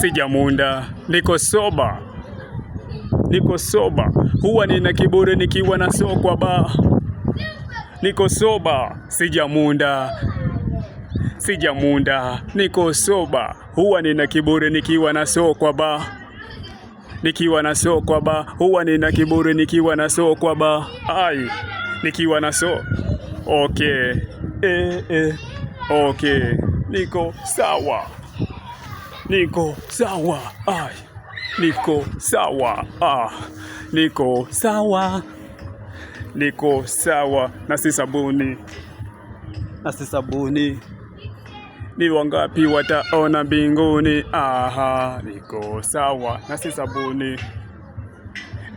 sijamunda, niko soba. Niko soba, huwa nina kiburi nikiwa na sokwa ba. Niko soba, sijamunda. Sijamunda, niko soba, huwa nina kiburi nikiwa na sokwa ba. Nikiwa na sokwa ba, huwa nina kiburi nikiwa na sokwa ba. Ai, nikiwa na okay. Okay, niko sawa. Niko sawa. Ai, niko sawa. Niko sawa. Niko sawa. Na si sabuni. Na si sabuni. Ni wangapi wataona mbinguni? Aha, niko sawa. Na si sabuni.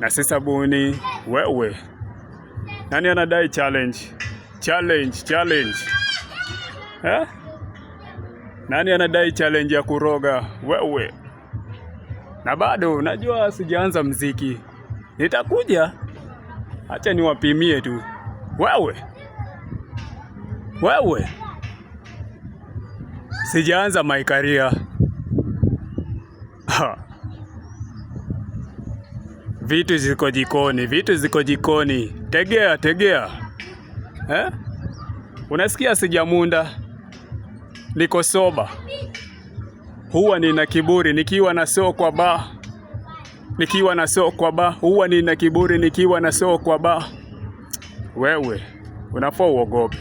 Na si sabuni. Wewe. Nani anadai challenge? Challenge. Nani anadai challenge ya kuroga? Wewe. Na bado najua sijaanza mziki. Nitakuja. Acha niwapimie tu. Wewe. Sijaanza my career. Vitu ziko jikoni. Tegea. Unasikia sijamunda? Niko soba. Huwa nina kiburi nikiwa na sokwa ba. Nikiwa na sokwa ba. Huwa nina kiburi nikiwa na sokwa ba. Wewe, unafaa uogope.